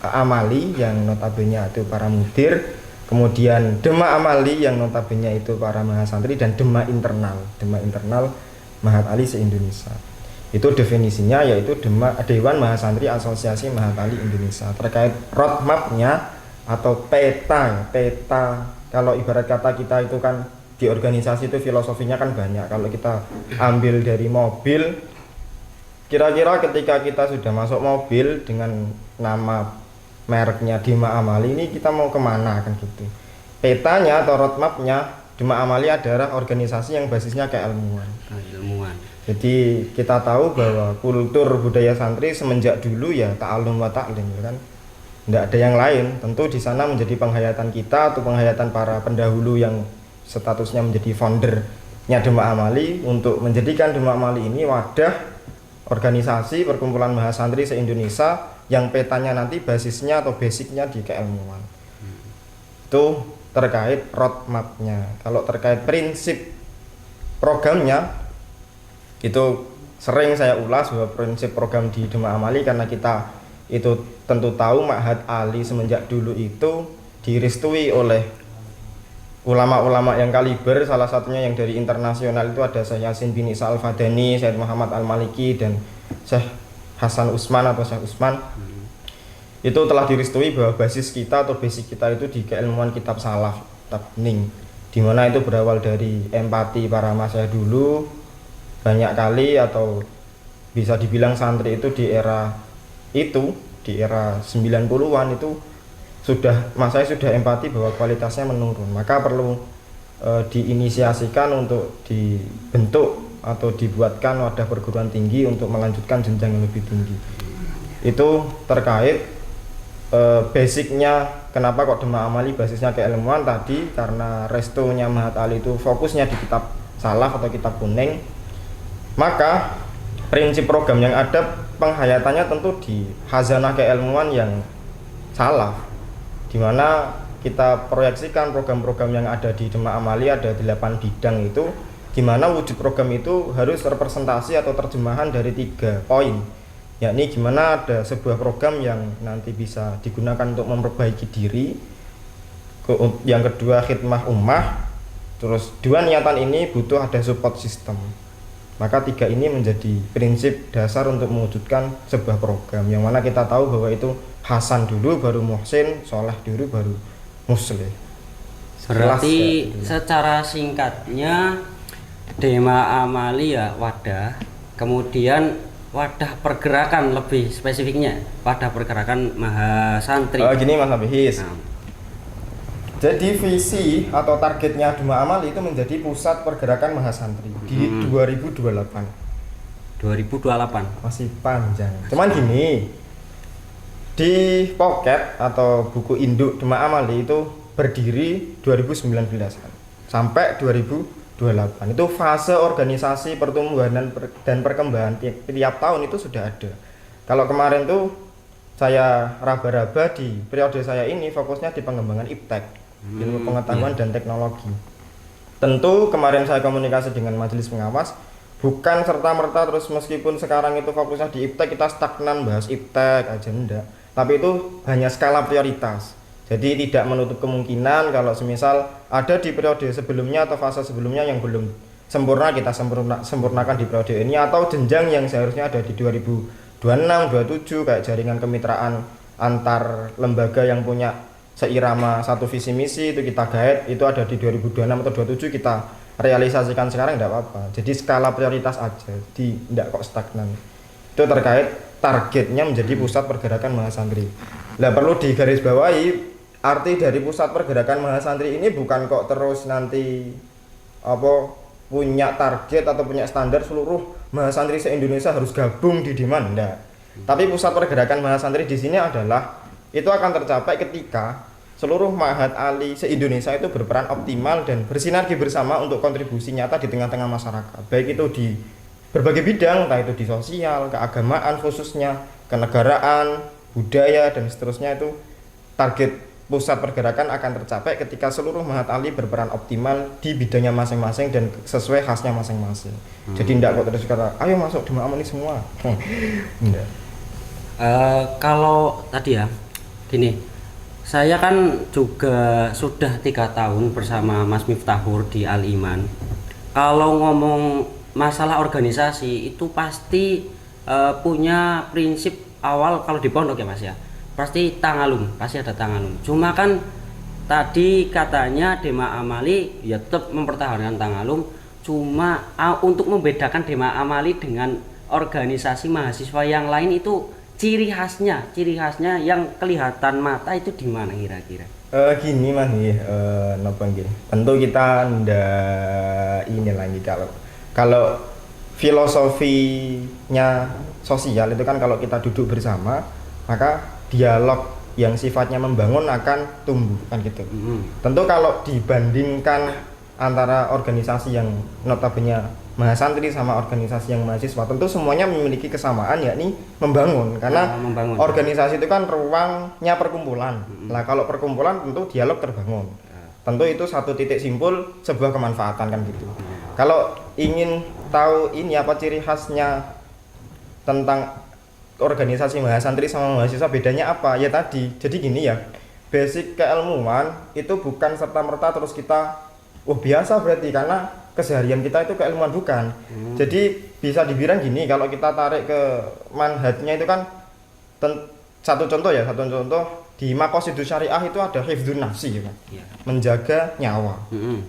Amali yang notabene itu para mudir, kemudian Dema Amali yang notabene itu para mahasantri, dan Dema internal Mahat Ali se-Indonesia. Itu definisinya yaitu Dewan Mahasantri Asosiasi Mahat Ali Indonesia. Terkait roadmapnya atau peta kalau ibarat kata kita itu kan di organisasi itu filosofinya kan banyak. Kalau kita ambil dari mobil, kira-kira ketika kita sudah masuk mobil dengan nama mereknya Dema Amali, ini kita mau kemana kan gitu. Petanya atau roadmapnya Dema Amali adalah organisasi yang basisnya keilmuan. Jadi kita tahu bahwa kultur budaya santri semenjak dulu ya ta'allum wa ta'lim, ya kan. Tidak ada yang lain. Tentu di sana menjadi penghayatan kita atau penghayatan para pendahulu yang statusnya menjadi foundernya Dema Amali untuk menjadikan Dema Amali ini wadah organisasi perkumpulan mahasantri se-Indonesia yang petanya nanti basisnya atau basicnya di keilmuan. Itu terkait roadmapnya. Kalau terkait prinsip programnya, itu sering saya ulas bahwa prinsip program di Dema Amali, karena kita itu tentu tahu Ma'had Ali semenjak dulu itu direstui oleh ulama-ulama yang kaliber. Salah satunya yang dari internasional itu ada Syekh Yasin bin Isa Al-Fadani, Syekh Muhammad Al-Maliki, dan Syekh Hasan Usman atau Syekh Usman. Itu telah direstui bahwa basis kita atau basic kita itu di keilmuan kitab salaf, kitab ning, dimana itu berawal dari empati para masyayikh dulu. Banyak kali atau bisa dibilang santri itu di era 90-an itu saya sudah empati bahwa kualitasnya menurun, maka perlu diinisiasikan untuk dibentuk atau dibuatkan wadah perguruan tinggi untuk melanjutkan jenjang yang lebih tinggi. Itu terkait basicnya kenapa kok Dema Amali basisnya keilmuan tadi, karena restonya Mahat Ali itu fokusnya di kitab salaf atau kitab kuning. Maka prinsip program yang ada penghayatannya tentu di khazanah keilmuan yang salaf, dimana kita proyeksikan program-program yang ada di Dema Amali ada 8 bidang itu, dimana wujud program itu harus representasi atau terjemahan dari 3 poin, yakni gimana ada sebuah program yang nanti bisa digunakan untuk memperbaiki diri, yang kedua khidmah ummah, terus 2 niatan ini butuh ada support system. Maka 3 ini menjadi prinsip dasar untuk mewujudkan sebuah program, yang mana kita tahu bahwa itu Hasan dulu baru Muhsin, Soleh dulu baru Muslih. Berarti secara singkatnya Dema Amali ya wadah, kemudian wadah pergerakan, lebih spesifiknya wadah pergerakan mahasantri. Gini Mas Nabihis. Jadi visi atau targetnya Dema Amali itu menjadi pusat pergerakan mahasantri di 2028. Masih panjang. Cuman gini, di pocket atau buku induk Dema Amali itu berdiri 2019 sampai 2028. Itu fase organisasi pertumbuhan dan perkembangan tiap tahun itu sudah ada. Kalau kemarin tuh saya raba-raba di periode saya ini fokusnya di pengembangan iptek, ilmu pengetahuan dan teknologi. Tentu kemarin saya komunikasi dengan majelis pengawas, bukan serta-merta terus meskipun sekarang itu fokusnya di iptek kita stagnan bahas iptek aja, enggak. Tapi itu hanya skala prioritas. Jadi tidak menutup kemungkinan kalau semisal ada di periode sebelumnya atau fase sebelumnya yang belum sempurna, kita sempurnakan di periode ini, atau jenjang yang seharusnya ada di 2026, 27 kayak jaringan kemitraan antar lembaga yang punya seirama satu visi misi itu kita guide, itu ada di 2026 atau 27 kita realisasikan sekarang, tidak apa-apa. Jadi skala prioritas aja, tidak kok stagnan. Itu terkait targetnya menjadi pusat pergerakan mahasantri. Nah, perlu digarisbawahi, arti dari pusat pergerakan mahasantri ini bukan kok terus nanti punya target atau punya standar seluruh mahasantri se-Indonesia harus gabung di Dema, enggak. Tapi pusat pergerakan mahasantri di sini adalah itu akan tercapai ketika seluruh Ma'had Ali se-Indonesia itu berperan optimal dan bersinergi bersama untuk kontribusi nyata di tengah-tengah masyarakat, baik itu di berbagai bidang, entah itu di sosial, keagamaan khususnya, kenegaraan, budaya, dan seterusnya. Itu target pusat pergerakan akan tercapai ketika seluruh Ma'had Ali berperan optimal di bidangnya masing-masing dan sesuai khasnya masing-masing. Jadi tidak kok terus kata, ayo masuk Dema Amali semua. Enggak. Kalau tadi ya, gini, saya kan juga sudah 3 tahun bersama Mas Miftahur di Al Iman. Kalau ngomong masalah organisasi itu pasti punya prinsip awal kalau di pondok ya Mas ya. Pasti tangalum, pasti ada tangalum. Cuma kan tadi katanya Dema Amali ya tetap mempertahankan tangalum. Cuma untuk membedakan Dema Amali dengan organisasi mahasiswa yang lain itu ciri khasnya yang kelihatan mata itu di mana kira-kira? Gini mas nih, nopo nggih. Tentu kita ndak ini lagi kalau filosofinya sosial itu kan kalau kita duduk bersama maka dialog yang sifatnya membangun akan tumbuh kan gitu. Tentu kalau dibandingkan antara organisasi yang notabene mahasantri sama organisasi yang mahasiswa, tentu semuanya memiliki kesamaan yakni membangun karena organisasi itu kan ruangnya perkumpulan. Nah kalau perkumpulan tentu dialog terbangun. Tentu itu satu titik simpul sebuah kemanfaatan kan gitu. Kalau ingin tahu ini apa ciri khasnya tentang organisasi mahasantri sama mahasiswa bedanya apa? Ya tadi. Jadi gini ya. Basic keilmuan itu bukan serta-merta terus kita biasa berarti karena keseharian kita itu keilmuan bukan. Jadi bisa dibilang gini, kalau kita tarik ke manhajnya itu kan satu contoh di Maqasidus Syariah itu ada hifdzun nafsi ya kan. Menjaga nyawa.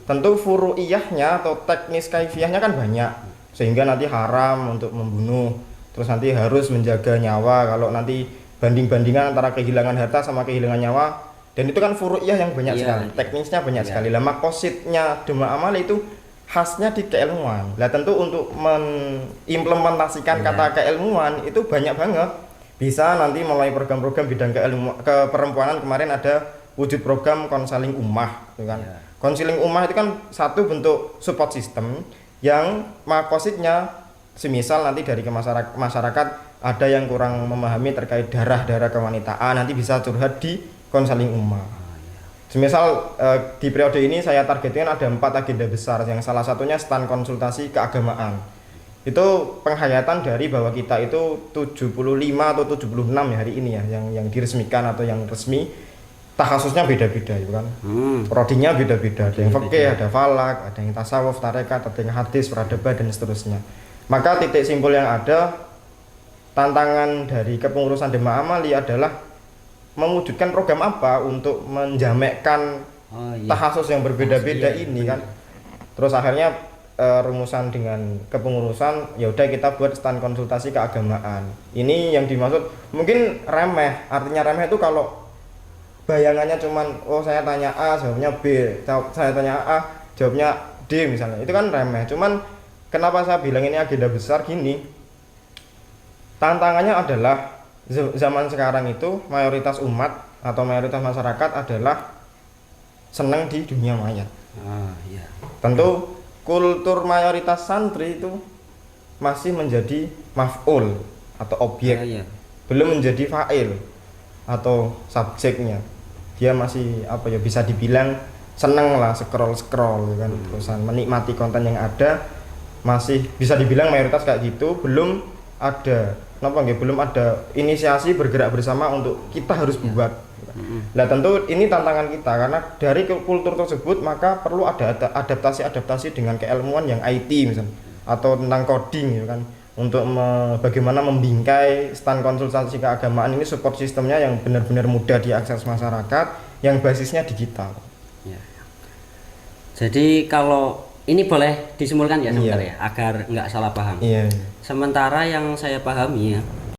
Tentu furu'iyahnya atau teknis kaifiyahnya kan banyak. Sehingga nanti haram untuk membunuh, terus nanti harus menjaga nyawa. Kalau nanti banding-bandingan antara kehilangan harta sama kehilangan nyawa, dan itu kan furu'iyah yang banyak sekali, teknisnya banyak sekali. Lah maqasidnya Dema Amali itu khasnya di keilmuan. Lah tentu untuk mengimplementasikan kata keilmuan itu banyak banget. Bisa nanti mulai program-program bidang keperempuanan, kemarin ada wujud program konseling ummah gitu kan. Konseling ummah itu kan satu bentuk support system yang maqasidnya semisal nanti dari masyarakat ada yang kurang memahami terkait darah kewanitaan, nanti bisa curhat di konseling ummah. Semisal di periode ini saya targetkan ada 4 agenda besar, yang salah satunya stand konsultasi keagamaan. Itu penghayatan dari bahwa kita itu 75 atau 76 ya hari ini ya yang diresmikan atau yang resmi. Takhasusnya beda-beda itu kan. Prodinya beda-beda. Ada yang fikih, ada falak, ada yang tasawuf, tarekat, ada yang hadis, peradaban dan seterusnya. Maka titik simpul yang ada, tantangan dari kepengurusan Dema Amali adalah mewujudkan program apa untuk menjamekkan takhasus yang berbeda-beda ini kan. Terus akhirnya rumusan dengan kepengurusan ya udah kita buat stand konsultasi keagamaan. Ini yang dimaksud mungkin remeh. Artinya remeh itu kalau bayangannya cuman saya tanya A jawabnya B, saya tanya A jawabnya D misalnya. Itu kan remeh. Cuman kenapa saya bilang ini agenda besar gini? Tantangannya adalah zaman sekarang itu mayoritas umat atau mayoritas masyarakat adalah senang di dunia maya. Tentu kultur mayoritas santri itu masih menjadi maf'ul atau objek, belum menjadi fa'il atau subjeknya. Dia masih bisa dibilang seneng lah scroll kan, terusan menikmati konten yang ada, masih bisa dibilang mayoritas kayak gitu. Belum ada belum ada inisiasi bergerak bersama untuk kita harus buat. Nah tentu ini tantangan kita karena dari kultur tersebut maka perlu ada adaptasi dengan keilmuan yang IT misalnya atau tentang coding gitu kan, untuk bagaimana membingkai stand konsultasi keagamaan ini support sistemnya yang benar-benar mudah diakses masyarakat yang basisnya digital. Jadi kalau ini boleh disimpulkan ya sebentar ya agar nggak salah paham. Sementara yang saya pahami ya,